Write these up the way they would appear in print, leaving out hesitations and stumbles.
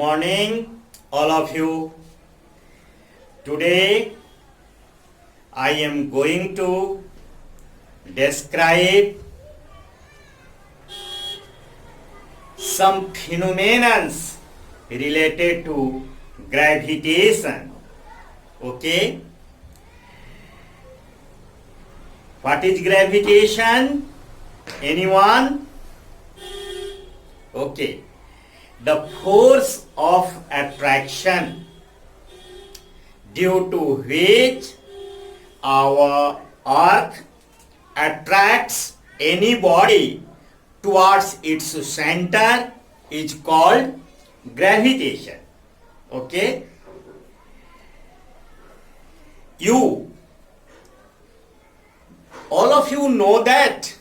morning, all of you. Today, I am going to describe some phenomena related to gravitation. Okay? What is gravitation? Anyone? Okay. The force of attraction due to which our earth attracts any body towards its center is called gravitation. Okay? All of you know that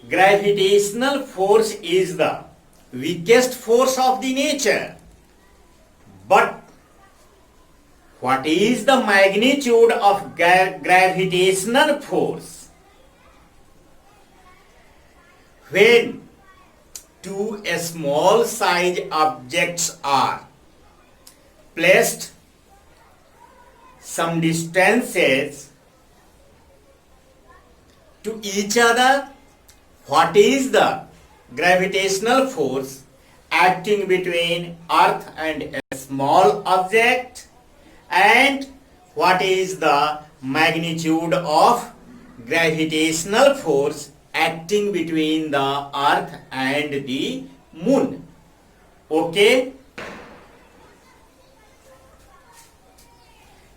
gravitational force is the weakest force of the nature. But what is the magnitude of gravitational force? When two small size objects are placed some distances to each other, what is the gravitational force acting between earth and a small object, and what is the magnitude of gravitational force acting between the earth and the moon? Okay?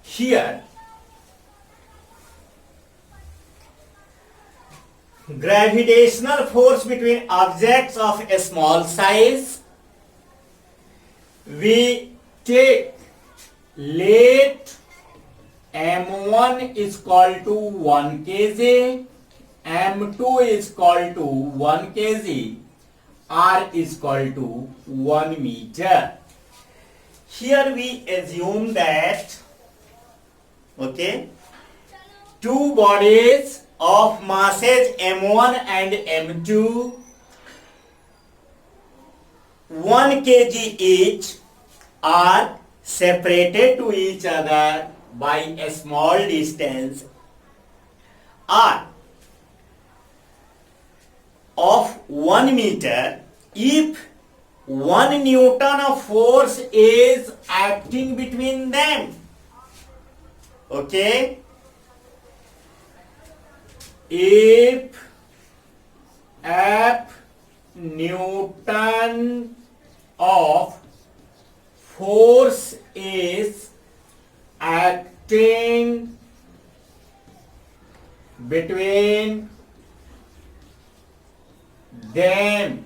Here, gravitational force between objects of a small size, we take, let m1 is equal to 1 kg, m2 is equal to 1 kg, r is equal to 1 meter. Here we assume that, okay, two bodies of masses m1 and m2, 1 kg each, are separated to each other by a small distance r of 1 meter if 1 Newton of force is acting between them. Okay? If F Newton of force is acting between them,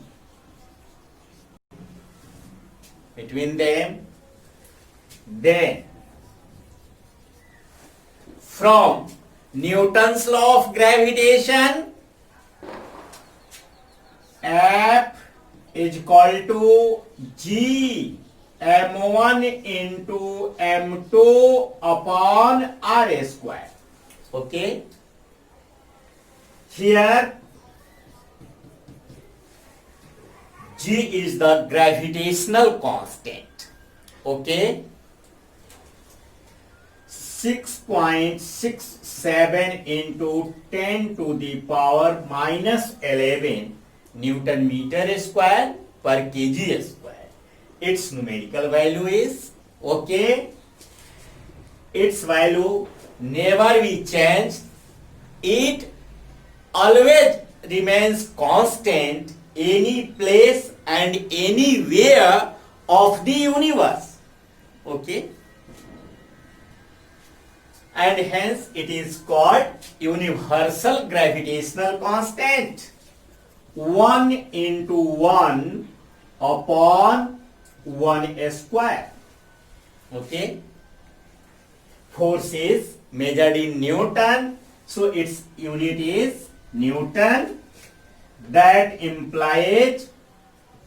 then from Newton's law of gravitation, F is equal to G m1 into m2 upon r square. Okay? Here G is the gravitational constant. Okay? 6.67 into 10 to the power minus 11 Newton meter square per kg square. Its numerical value is, okay, its value never be changed. It always remains constant any place and anywhere of the universe. Okay? And hence it is called universal gravitational constant. 1 into 1 upon 1 square. Okay? Force is measured in Newton, so its unit is Newton. That implies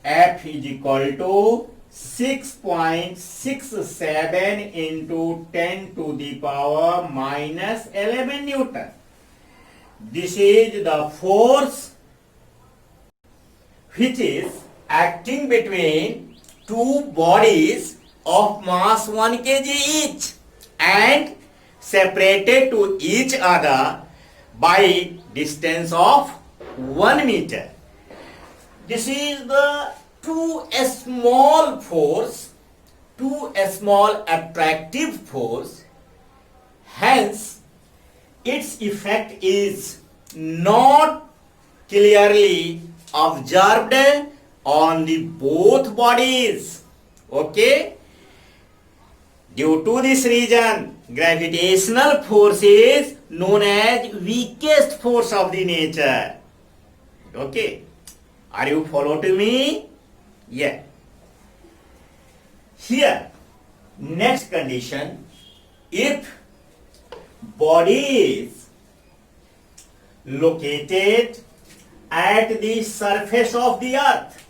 F is equal to 6.67 into 10 to the power minus 11 Newton. This is the force which is acting between two bodies of mass 1 kg each and separated to each other by distance of 1 meter. This is the too small force, too small attractive force. Hence, its effect is not clearly observed on the both bodies. Okay? Due to this reason, gravitational force is known as weakest force of the nature. Okay? Are you follow to me? Yeah. Here, next condition, if body is located at the surface of the earth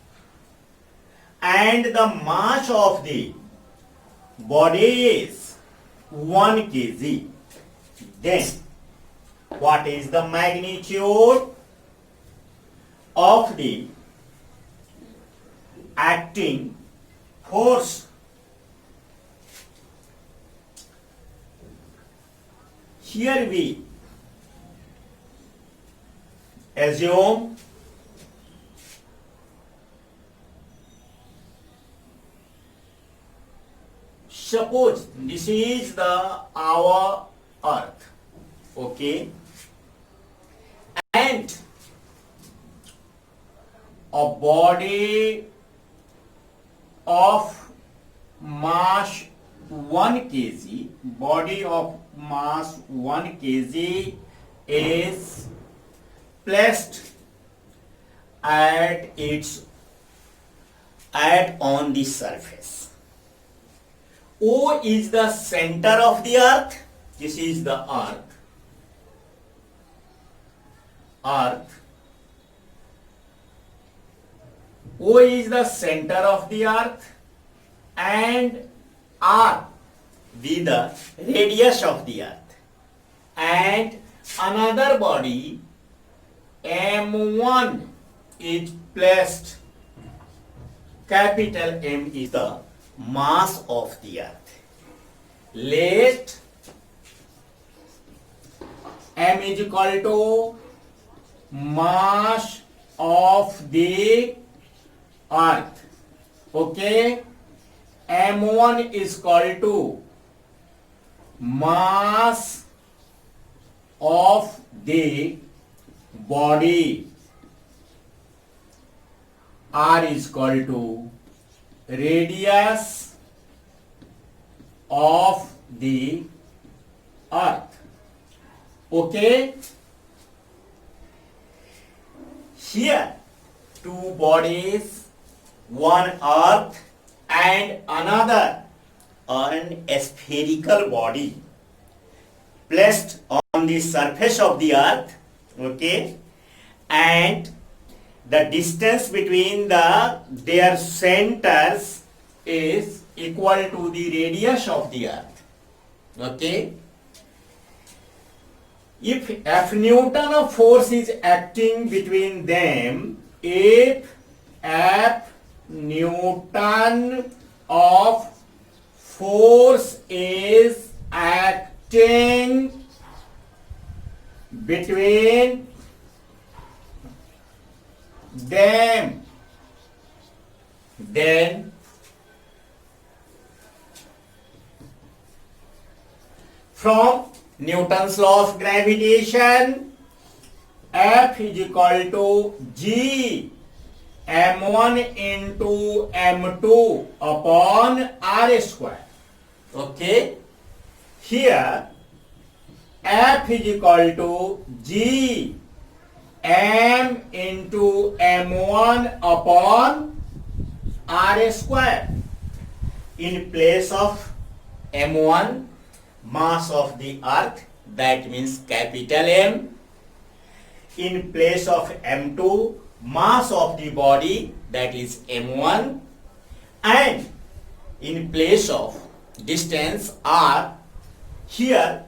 and the mass of the body is 1 kg, then what is the magnitude of the acting force? Here we assume suppose this is our earth, okay, and a body of mass 1 kg, body of mass 1 kg is placed on the surface. O is the center of the earth. This is the earth. O is the center of the earth and R be the radius of the earth, and another body M1 is placed, capital M is the mass of the earth. Let M is equal to mass of the earth. Okay, M1 is equal to mass of the body, R is equal to radius of the earth. Okay, here two bodies, one earth and another an spherical body placed on the surface of the earth, okay, and the distance between their centers is equal to the radius of the earth. Okay, if F Newton of force is acting between them, if F Newton of force is acting between them, then from Newton's law of gravitation, F is equal to G M1 into M2 upon R square. Okay, here F is equal to G M into M1 upon R square. In place of M1, mass of the earth, that means capital M. In place of M2, mass of the body, that is M1. And in place of distance R, here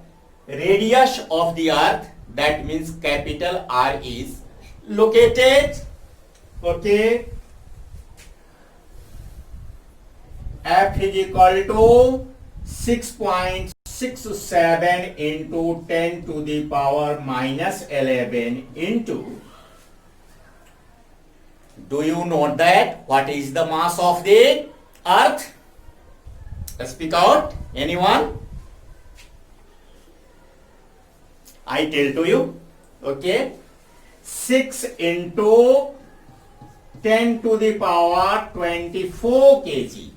radius of the earth, that means capital R is located. Okay, F is equal to 6.67 into 10 to the power minus 11 into, do you know that what is the mass of the earth? Speak out, anyone? I tell to you, okay, 6 into 10 to the power 24 kg,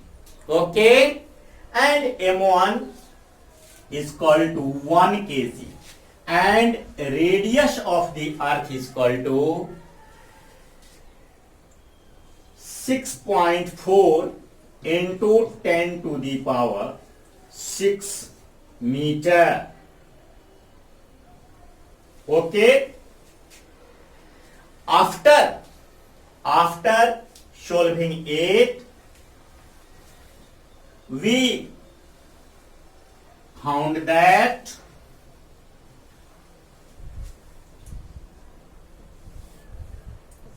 okay, and M1 is called to 1 kg, and radius of the earth is called to 6.4 into 10 to the power 6 meter. Okay. After solving it, we found that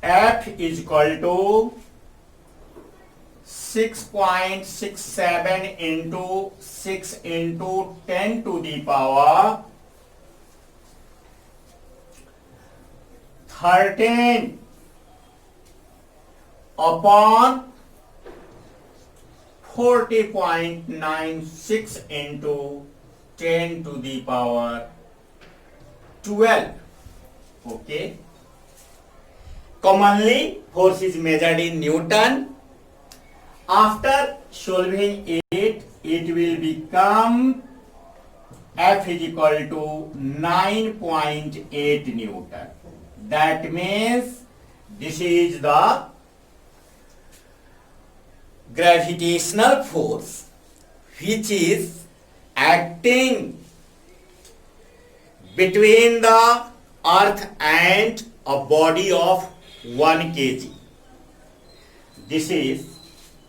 F is equal to 6.67 into 6 into 10 to the power 13 upon 40.96 into 10 to the power 12. Okay. Commonly, force is measured in Newton. After solving it, it will become F is equal to 9.8 Newton. That means this is the gravitational force which is acting between the earth and a body of 1 kg. This is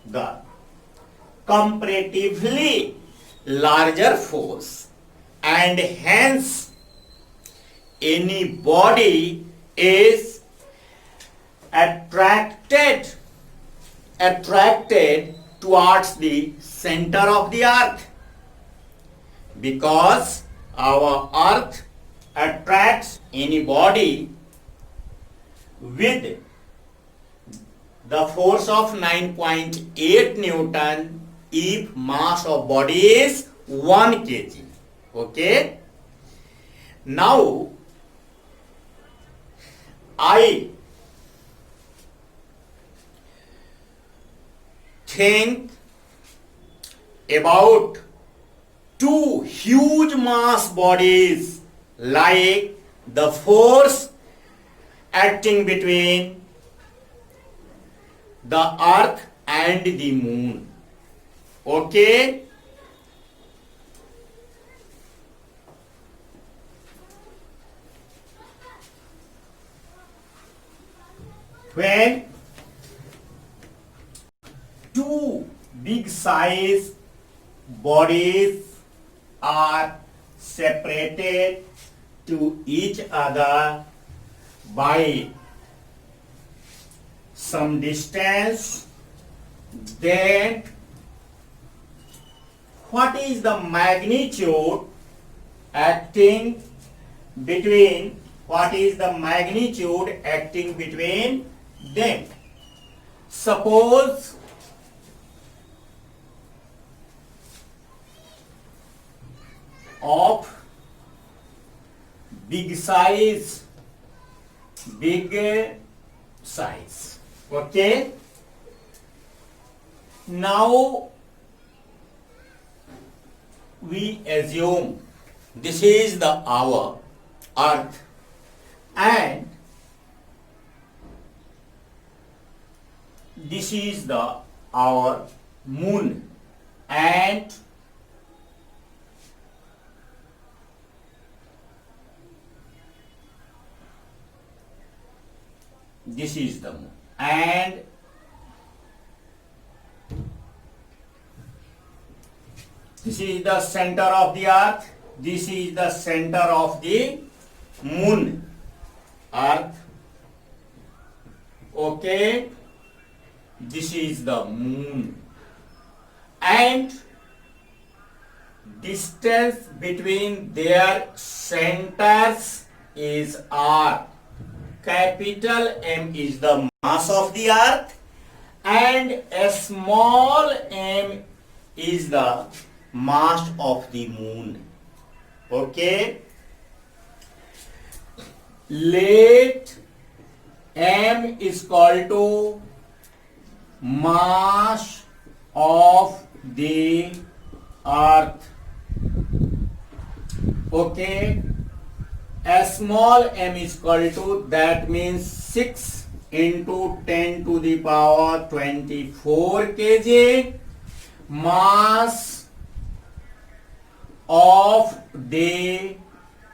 the comparatively larger force, and hence any body is attracted towards the center of the earth, because our earth attracts any body with the force of 9.8 Newton if mass of body is 1 kg. Okay. Now I think about two huge mass bodies, like the force acting between the earth and the moon. Okay. When two big size bodies are separated to each other by some distance, then what is the magnitude acting between them? Suppose of big size. Okay. Now we assume this is our earth and this is our moon, and this is the moon, and this is the center of the earth, this is the center of the moon, earth. Okay, this is the moon, and distance between their centers is r. Capital M is the mass of the earth and a small m is the mass of the moon. Okay, let m is equal to mass of the earth. Okay, a small m is equal to, that means 6 into 10 to the power 24 kg. Mass of the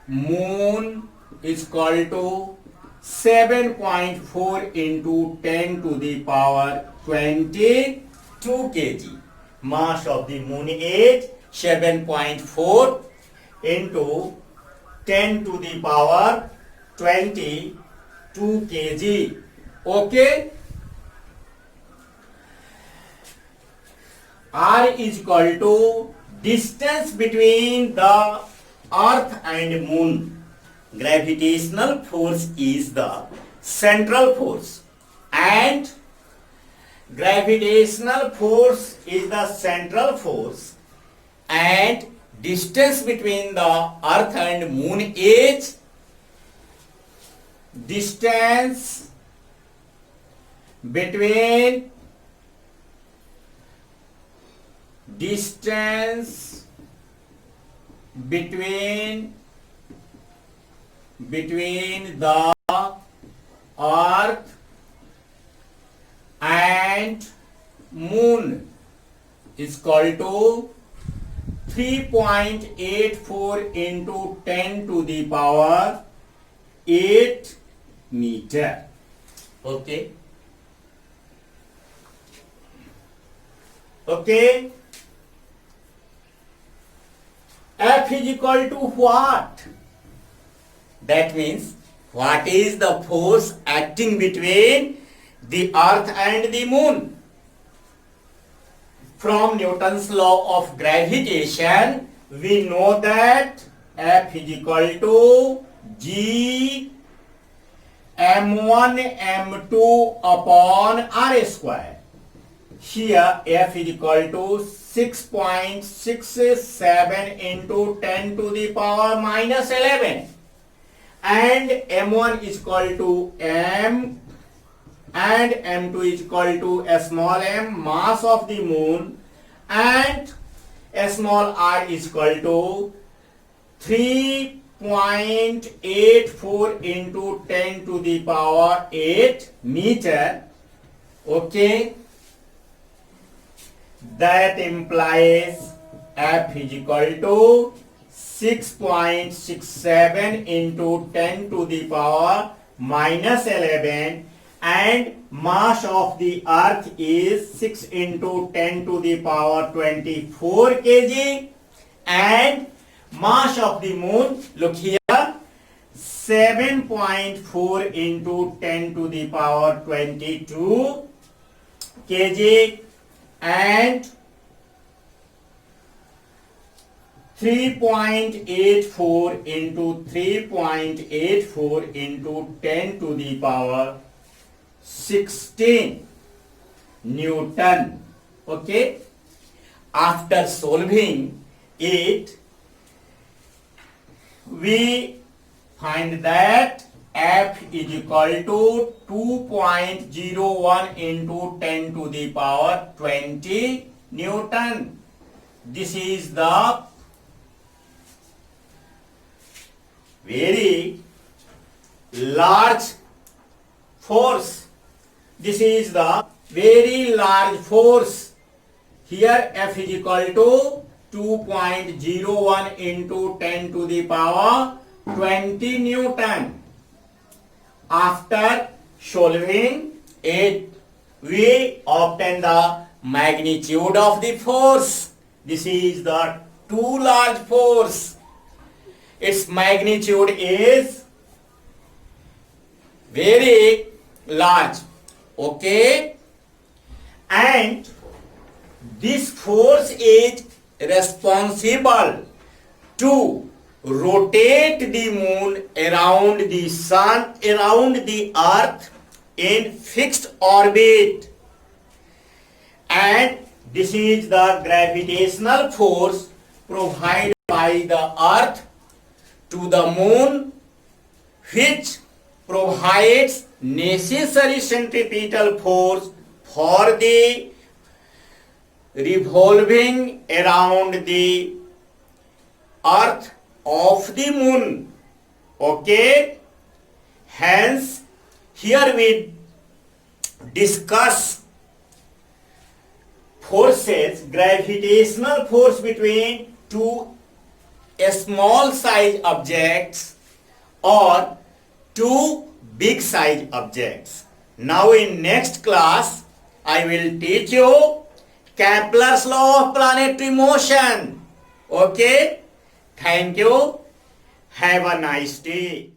moon is equal to 7.4 into 10 to the power 22 kg. Mass of the moon is 7.4 into 10 to the power 22 kg. Okay. R is equal to distance between the earth and moon. Gravitational force is the central force and gravitational force is the central force and distance between the earth and moon is distance between the earth and moon is equal to 3.84 into 10 to the power 8 meter. Okay. Okay. F is equal to what? That means what is the force acting between the earth and the moon? From Newton's law of gravitation, we know that F is equal to G m1 m2 upon r square. Here F is equal to 6.67 into 10 to the power minus 11 and m1 is equal to m and m2 is equal to a small m, mass of the moon, and a small r is equal to 3.84 into 10 to the power 8 meter. Okay, that implies F is equal to 6.67 into 10 to the power minus 11 and mass of the earth is 6 into 10 to the power 24 kg and mass of the moon, look here, 7.4 into 10 to the power 22 kg and 3.84 into 3.84 into 10 to the power 16 Newton. Okay, after solving it, we find that F is equal to 2.01 into 10 to the power 20 Newton. This is the very large force. This is the very large force. Here F is equal to 2.01 into 10 to the power 20 Newton. After solving it, we obtain the magnitude of the force. This is the too large force. Its magnitude is very large. Okay, and This force is responsible to rotate the moon around the sun, around the earth in fixed orbit. And this is the gravitational force provided by the earth to the moon, which provides necessary centripetal force for the revolving around the earth of the moon. Okay? Hence, here we discuss forces, gravitational force between two small size objects or two big size objects. Now in next class, I will teach you Kepler's law of planetary motion. Okay? Thank you. Have a nice day.